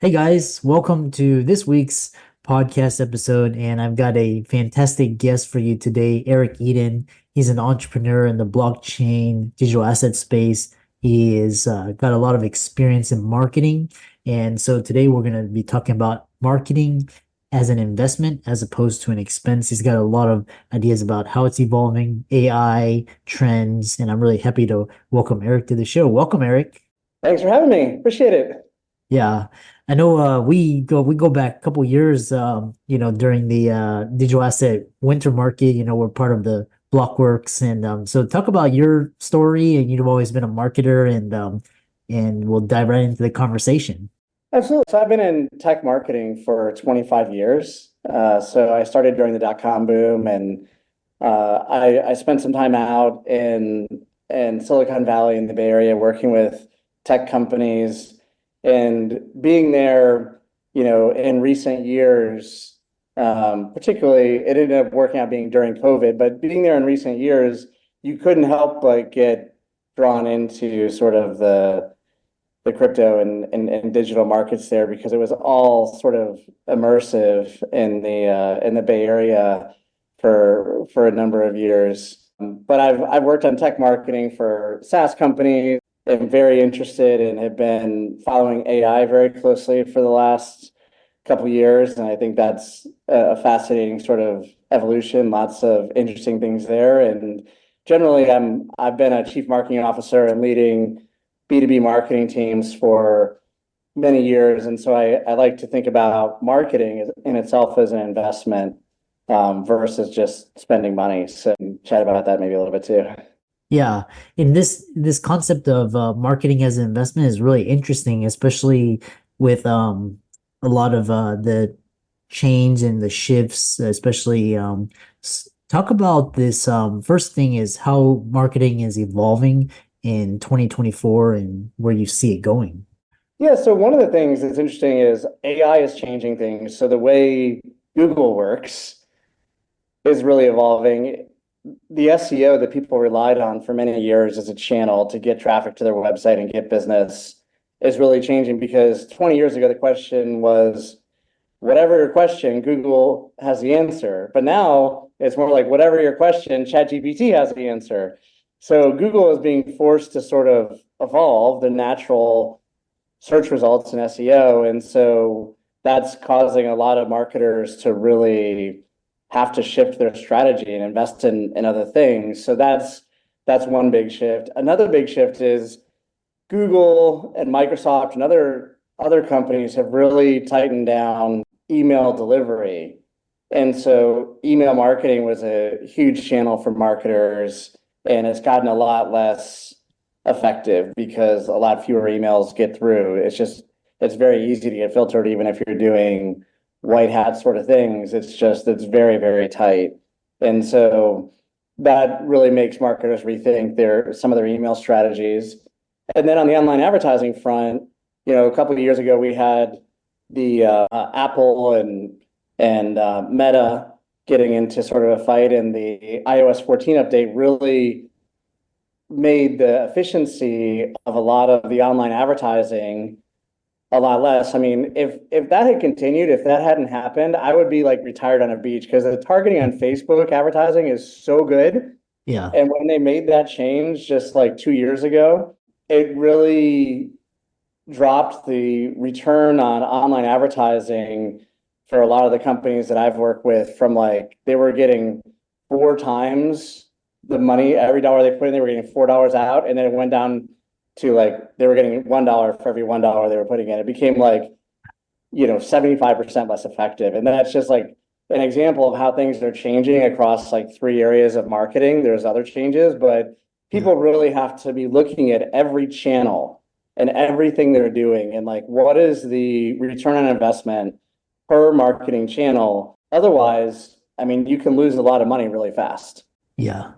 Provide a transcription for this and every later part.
Hey guys, welcome to this week's podcast episode. And I've got a fantastic guest for you today, Eric Eden. He's an entrepreneur in the blockchain digital asset space. He is got a lot of experience in marketing. And so today we're going to be talking about marketing as an investment as opposed to an expense. He's got a lot of ideas about how it's evolving, AI, trends, and I'm really happy to welcome Eric to the show. Welcome, Eric. Thanks for having me. Appreciate it. Yeah, I know we go back a couple years during the digital asset winter market, we're part of the Blockworks and so talk about your story and you've always been a marketer and we'll dive right into the conversation. Absolutely. So I've been in tech marketing for 25 years. So I started during the dot-com boom, and I spent some time out in Silicon Valley in the Bay Area working with tech companies, and being there, in recent years, particularly it ended up working out being during COVID, but being there in recent years, you couldn't help but get drawn into sort of the crypto and digital markets there, because it was all sort of immersive in the Bay Area for a number of years. But I've worked on tech marketing for SaaS companies. I'm very interested and have been following AI very closely for the last couple of years, and I think that's a fascinating sort of evolution. Lots of interesting things there, and generally, I've been a chief marketing officer and leading B2B marketing teams for many years. And so I like to think about marketing in itself as an investment, versus just spending money. So chat about that maybe a little bit too. Yeah, and this concept of marketing as an investment is really interesting, especially with a lot of the change and the shifts, especially talk about this first thing is how marketing is evolving in 2024 and where you see it going. Yeah, so one of the things that's interesting is AI is changing things. So the way Google works is really evolving. The SEO that people relied on for many years as a channel to get traffic to their website and get business is really changing, because 20 years ago, the question was, whatever your question, Google has the answer. But now it's more like, whatever your question, ChatGPT has the answer. So Google is being forced to sort of evolve the natural search results in SEO. And so that's causing a lot of marketers to really have to shift their strategy and invest in other things. So that's one big shift. Another big shift is Google and Microsoft and other companies have really tightened down email delivery. And so email marketing was a huge channel for marketers, and it's gotten a lot less effective because a lot fewer emails get through. It's very easy to get filtered, even if you're doing white hat sort of things. It's very, very tight. And so that really makes marketers rethink some of their email strategies. And then on the online advertising front, a couple of years ago, we had the Apple and Meta getting into sort of a fight, and the iOS 14 update really made the efficiency of a lot of the online advertising a lot less. I mean, if that had continued, if that hadn't happened, I would be like retired on a beach, because the targeting on Facebook advertising is so good. Yeah. And when they made that change just like 2 years ago, it really dropped the return on online advertising for a lot of the companies that I've worked with, from like they were getting 4 times the money every dollar they put in, they were getting $4 out, and then it went down to like they were getting $1 for every $1 they were putting in. It became like 75% less effective, and that's just like an example of how things are changing across like 3 areas of marketing. There's other changes, but Yeah. people really have to be looking at every channel and everything they're doing, and like, what is the return on investment per marketing channel? Otherwise, I mean, you can lose a lot of money really fast. Yeah.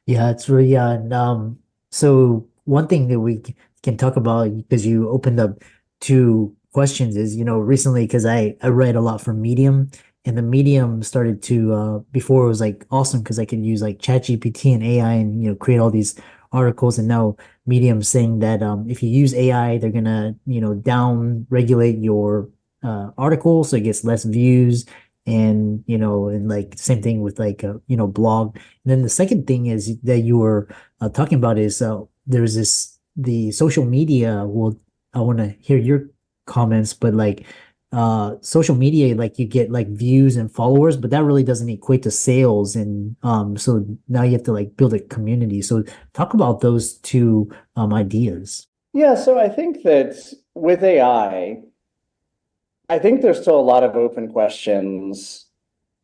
Yeah, it's really yeah. And so one thing that we can talk about because you opened up two questions is, recently because I read a lot from Medium and the Medium started to before it was like awesome because I could use like ChatGPT and AI and create all these articles and now Medium saying that if you use AI, they're gonna, down regulate your article so it gets less views. And and like same thing with like blog. And then the second thing is that you were talking about is there's this the social media will I want to hear your comments, but like social media, like you get like views and followers, but that really doesn't equate to sales. And so now you have to like build a community. So talk about those two ideas. Yeah, so I think that with AI, I think there's still a lot of open questions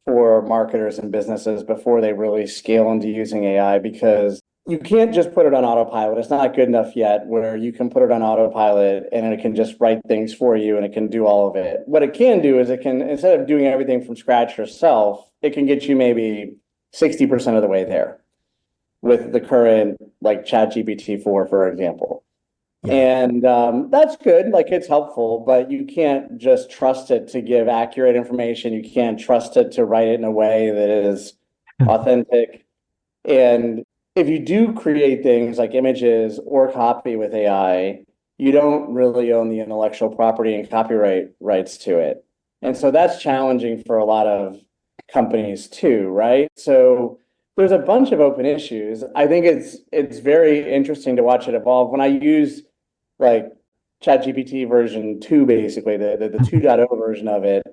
for marketers and businesses before they really scale into using AI because you can't just put it on autopilot. It's not good enough yet where you can put it on autopilot and it can just write things for you and it can do all of it. What it can do is it can, instead of doing everything from scratch yourself, it can get you maybe 60% of the way there with the current like ChatGPT 4, for example. Yeah. And that's good, like it's helpful, but you can't just trust it to give accurate information. You can't trust it to write it in a way that is authentic. And if you do create things like images or copy with AI, you don't really own the intellectual property and copyright rights to it. And so that's challenging for a lot of companies too, right? So there's a bunch of open issues. I think it's very interesting to watch it evolve. When I use like ChatGPT version 2, basically the 2.0 version of it,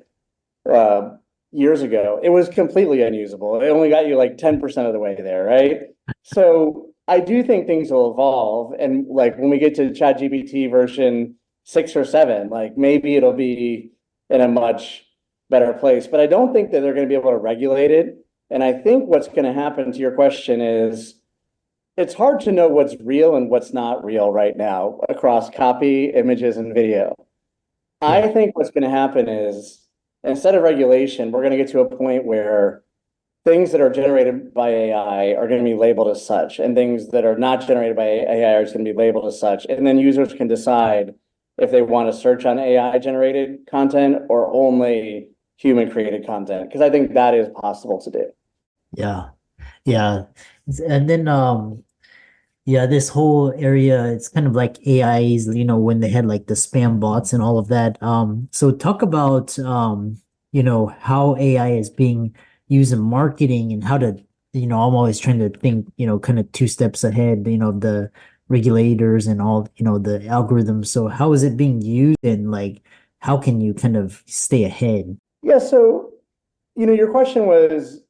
uh, years ago, it was completely unusable. It only got you like 10% of the way there, right? So I do think things will evolve. And like when we get to ChatGPT version 6 or 7, like maybe it'll be in a much better place. But I don't think that they're going to be able to regulate it. And I think what's going to happen to your question is it's hard to know what's real and what's not real right now across copy, images, and video. Yeah. I think what's going to happen is instead of regulation, we're going to get to a point where things that are generated by AI are going to be labeled as such, and things that are not generated by AI are going to be labeled as such. And then users can decide if they want to search on AI generated content or only human created content, because I think that is possible to do. Yeah. Yeah. And then yeah, this whole area, it's kind of like AIs, when they had like the spam bots and all of that. So talk about how AI is being used in marketing and how to, I'm always trying to think, kind of two steps ahead, the regulators and all, the algorithms. So how is it being used and like how can you kind of stay ahead? Yeah, so your question was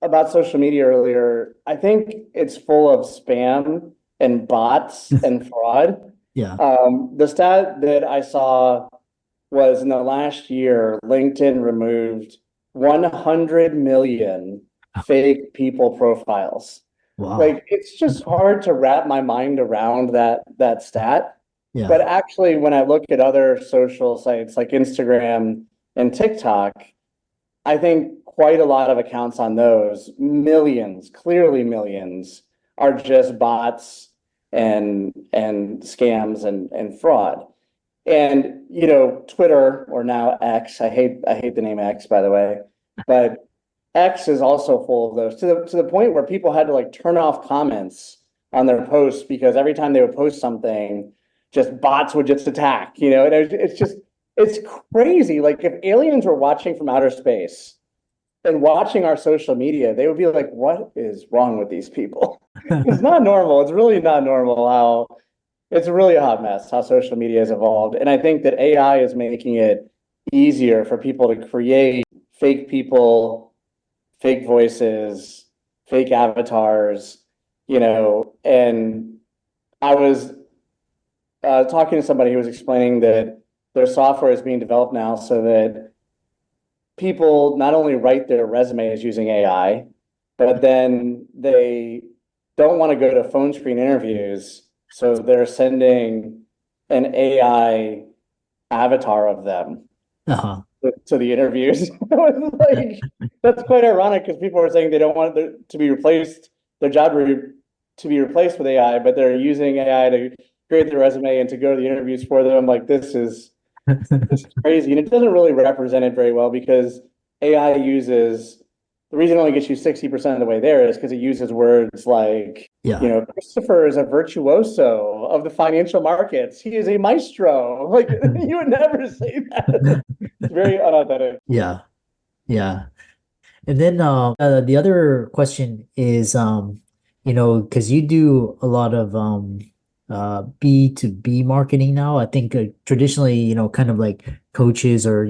about social media earlier. I think it's full of spam and bots and fraud. Yeah. The stat that I saw was in the last year, LinkedIn removed 100 million fake people profiles. Wow. Like it's just hard to wrap my mind around that stat. But Yeah. actually, when I look at other social sites like Instagram and TikTok, I think quite a lot of accounts on those, millions, clearly millions, are just bots and scams and fraud. And Twitter, or now X, I hate the name X, by the way, but X is also full of those to the point where people had to like turn off comments on their posts because every time they would post something, just bots would just attack, and it's crazy. Like if aliens were watching from outer space and watching our social media, they would be like, what is wrong with these people? It's not normal. It's really not normal how it's really a hot mess how social media has evolved. And I think that AI is making it easier for people to create fake people, fake voices, fake avatars, and I was talking to somebody who was explaining that their software is being developed now so that people not only write their resumes using AI, but then they don't want to go to phone screen interviews. So they're sending an AI avatar of them Uh-huh. to the interviews. Like, that's quite ironic because people are saying they don't want to be replaced, their job to be replaced with AI, but they're using AI to create their resume and to go to the interviews for them. I'm like, this is crazy. And it doesn't really represent it very well because AI uses the reason it only gets you 60% of the way there is because it uses words like, Yeah. Christopher is a virtuoso of the financial markets. He is a maestro. Like you would never say that. It's very unauthentic. Yeah. Yeah. And then the other question is, because you do a lot of B2B marketing now. I think traditionally, kind of like coaches or,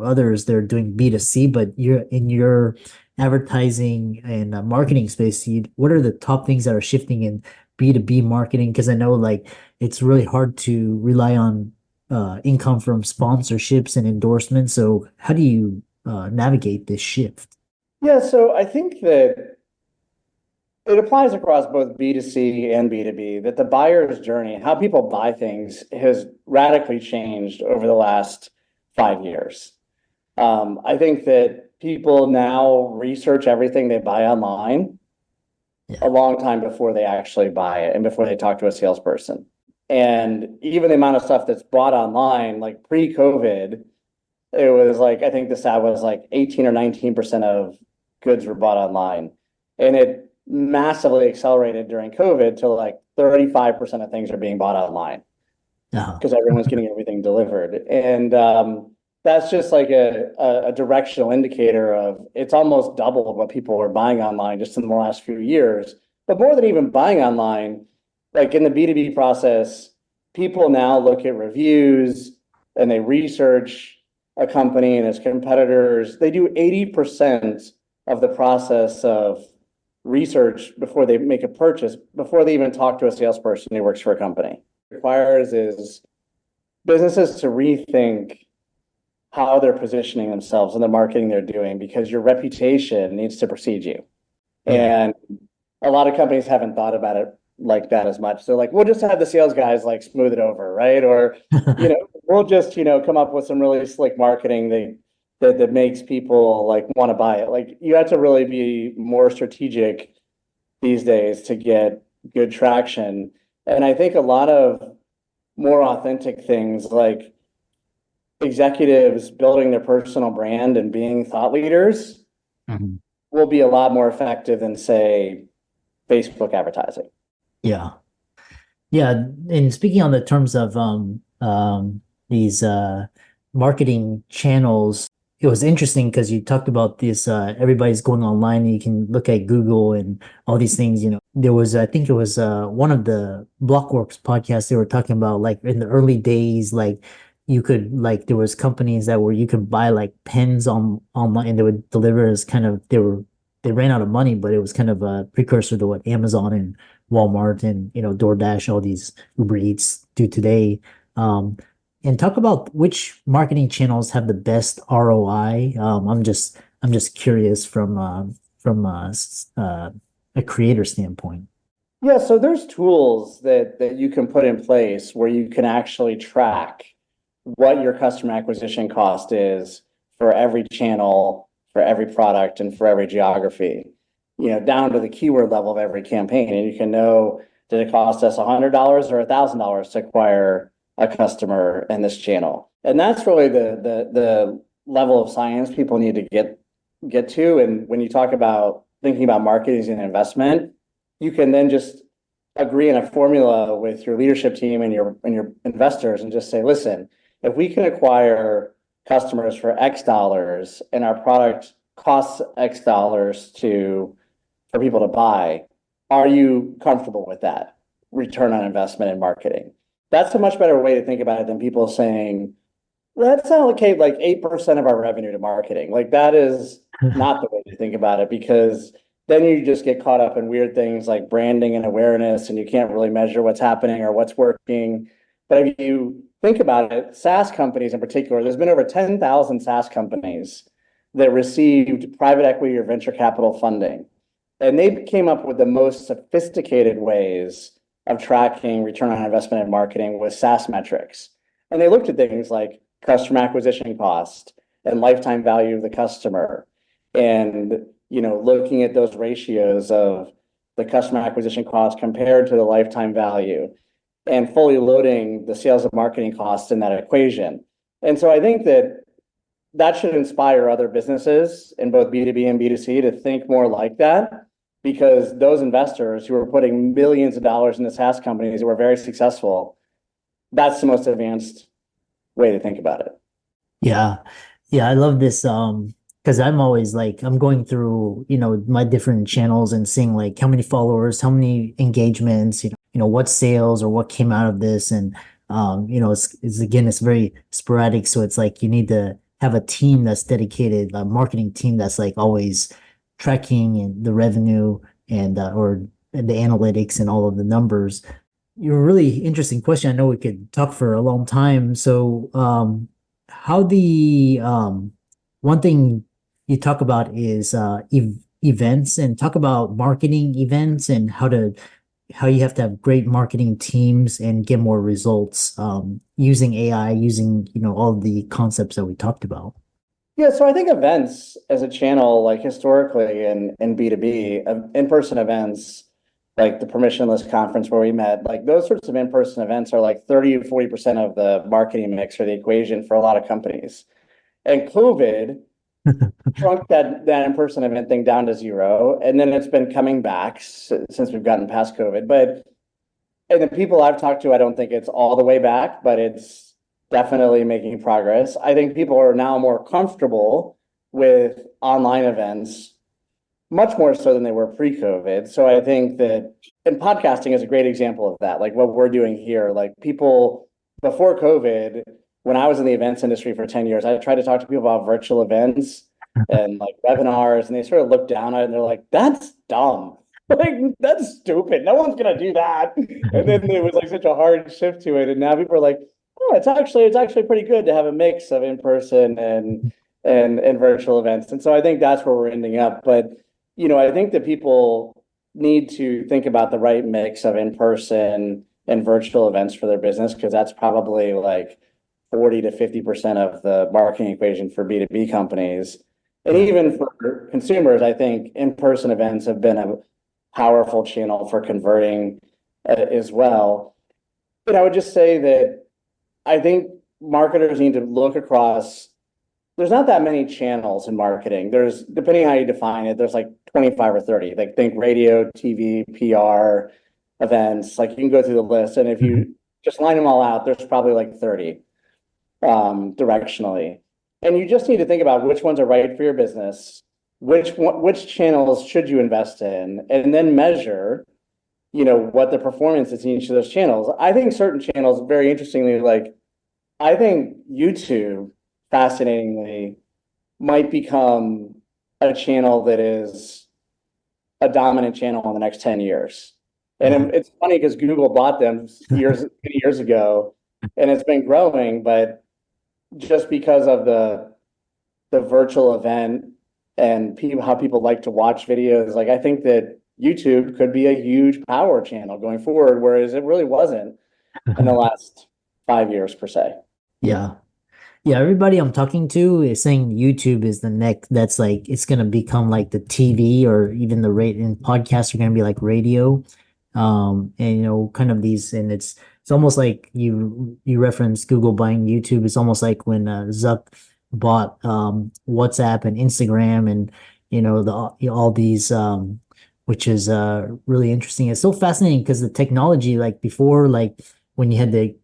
others, they're doing B2C, but you're in your advertising and marketing space. What are the top things that are shifting in B2B marketing? Because I know like it's really hard to rely on income from sponsorships and endorsements. So how do you navigate this shift? Yeah, so I think that it applies across both B2C and B2B, that the buyer's journey, how people buy things, has radically changed over the last 5 years. I think that people now research everything they buy online a Yeah. long time before they actually buy it and before they talk to a salesperson. And even the amount of stuff that's bought online, like pre-COVID, it was like, I think the stat was like 18 or 19% of goods were bought online. And it massively accelerated during COVID to like 35% of things are being bought online Uh-huh. because everyone's getting everything delivered. And that's just like a directional indicator of it's almost double what people are buying online just in the last few years. But more than even buying online, like in the B2B process, people now look at reviews and they research a company and its competitors. They do 80% of the process of research before they make a purchase, before they even talk to a salesperson who works for a company. Requires is businesses to rethink how they're positioning themselves and the marketing they're doing because your reputation needs to precede you. Yeah. And a lot of companies haven't thought about it like that as much. They're like, we'll just have the sales guys like smooth it over, right? Or, we'll just, come up with some really slick marketing that makes people like want to buy it. Like you have to really be more strategic these days to get good traction. And I think a lot of more authentic things like executives building their personal brand and being thought leaders Mhm. will be a lot more effective than, say, Facebook advertising. Yeah. Yeah. And speaking on the terms of these marketing channels, it was interesting because you talked about this everybody's going online and you can look at Google and all these things, There was I think it was one of the Blockworks podcasts they were talking about like in the early days, like you could like there was companies that where you could buy like pens on online and they would deliver as kind of they ran out of money, but it was kind of a precursor to what Amazon and Walmart and DoorDash, all these Uber Eats do today. Um, and talk about which marketing channels have the best ROI. I'm just curious from a creator standpoint. Yeah, so there's tools that you can put in place where you can actually track what your customer acquisition cost is for every channel, for every product, and for every geography, down to the keyword level of every campaign. And you can know, did it cost us $100 or $1,000 to acquire a customer in this channel? And that's really the level of science people need to get to. And when you talk about thinking about marketing as an investment, you can then just agree on a formula with your leadership team and your investors and just say, listen, if we can acquire customers for X dollars and our product costs X dollars for people to buy, are you comfortable with that return on investment in marketing? That's a much better way to think about it than people saying, let's allocate like 8% of our revenue to marketing. Like that is not the way to think about it because then you just get caught up in weird things like branding and awareness, and you can't really measure what's happening or what's working. But if you think about it, SaaS companies in particular, there's been over 10,000 SaaS companies that received private equity or venture capital funding. And they came up with the most sophisticated ways of tracking return on investment in marketing with SaaS metrics. And they looked at things like customer acquisition cost and lifetime value of the customer and looking at those ratios of the customer acquisition cost compared to the lifetime value and fully loading the sales and marketing costs in that equation. And so I think that that should inspire other businesses in both B2B and B2C to think more like that, because those investors who are putting millions of dollars into SaaS companies who are very successful, that's the most advanced way to think about it. Yeah. Yeah, I love this because I'm always like I'm going through, my different channels and seeing like how many followers, how many engagements, what sales or what came out of this. And it's again it's very sporadic. So it's like you need to have a team that's dedicated, a marketing team that's like always tracking and the revenue and or the analytics and all of the numbers. You're a really interesting question. I know we could talk for a long time. So, how the one thing you talk about is events and talk about marketing events and how you have to have great marketing teams and get more results using AI, using all the concepts that we talked about. Yeah, so I think events as a channel, like historically in B2B, in-person events, like the permissionless conference where we met, like those sorts of in-person events are like 30 to 40% of the marketing mix or the equation for a lot of companies. And COVID shrunk that in-person event thing down to zero. And then it's been coming back since we've gotten past COVID. But and the people I've talked to, I don't think it's all the way back, but it's definitely making progress. I think people are now more comfortable with online events, much more so than they were pre-COVID. So I think that, and podcasting is a great example of that. Like what we're doing here, like people before COVID, when I was in the events industry for 10 years, I tried to talk to people about virtual events and like webinars, and they sort of looked down at it and they're like, that's dumb. Like, that's stupid. No one's gonna do that. And then there was like such a hard shift to it. And now people are like, oh, it's actually pretty good to have a mix of in-person and virtual events. And so I think that's where we're ending up. But I think that people need to think about the right mix of in-person and virtual events for their business, because that's probably like 40 to 50% of the marketing equation for B2B companies. And Yeah. even for consumers, I think in-person events have been a powerful channel for converting as well. But I would just say that I think marketers need to look across. There's not that many channels in marketing. There's, depending on how you define it, there's like 25 or 30. Like think radio, TV, PR, events. Like you can go through the list, and if Mhm. you just line them all out, there's probably like 30 directionally. And you just need to think about which ones are right for your business, which channels should you invest in, and then measure, what the performance is in each of those channels. I think certain channels, very interestingly, like I think YouTube, fascinatingly, might become a channel that is a dominant channel in the next 10 years. Wow. And it's funny because Google bought them many years ago, and it's been growing, but just because of the virtual event and how people like to watch videos, like I think that YouTube could be a huge power channel going forward, whereas it really wasn't in the last 5 years per se. Yeah. Yeah, everybody I'm talking to is saying YouTube is the next, that's like, it's going to become like the TV or even the rate and podcasts are going to be like radio. And kind of these, and it's almost like you referenced Google buying YouTube. It's almost like when Zuck bought WhatsApp and Instagram and all these which is really interesting. It's so fascinating because the technology, like before, like when you had to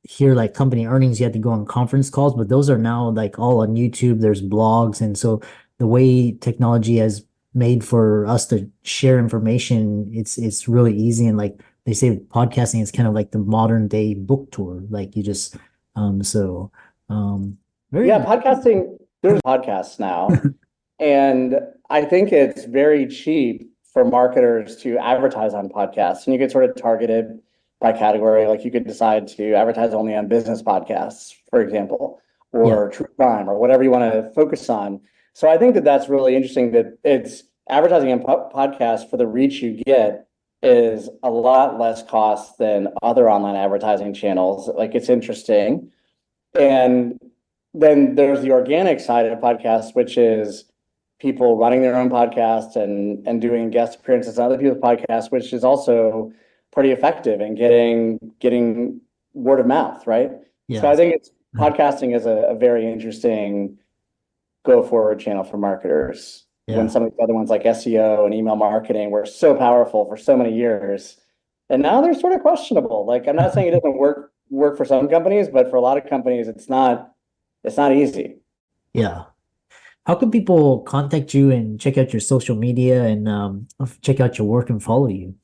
hear like company earnings, you had to go on conference calls, but those are now like all on YouTube. There's blogs. And so the way technology has made for us to share information, it's really easy. And like they say podcasting is kind of like the modern day book tour. Like you just so Yeah, very podcasting, there's podcasts now. And I think it's very cheap for marketers to advertise on podcasts. And you get sort of targeted by category. Like you could decide to advertise only on business podcasts, for example, yeah. or true crime, or whatever you want to focus on. So I think that that's really interesting, that it's advertising on podcasts for the reach you get is a lot less cost than other online advertising channels. Like it's interesting. And then there's the organic side of podcasts, which is people running their own podcasts and doing guest appearances on other people's podcasts, which is also pretty effective in getting word of mouth, right? So I Yes. think it's podcasting is a very interesting go forward channel for marketers. When Yeah. some of the other ones like SEO and email marketing were so powerful for so many years. And now they're sort of questionable. Like I'm not saying it doesn't work for some companies, but for a lot of companies, it's not easy. Yeah. How can people contact you and check out your social media and check out your work and follow you?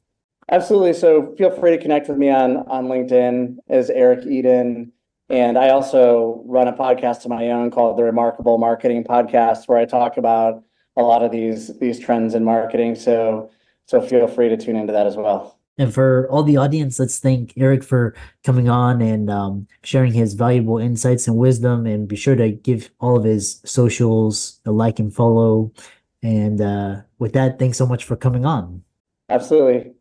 Absolutely. So feel free to connect with me on LinkedIn as Eric Eden. And I also run a podcast of my own called the Remarkable Marketing Podcast, where I talk about a lot of these trends in marketing. So feel free to tune into that as well. And for all the audience, let's thank Eric for coming on and sharing his valuable insights and wisdom. And be sure to give all of his socials a like and follow. And with that, thanks so much for coming on. Absolutely.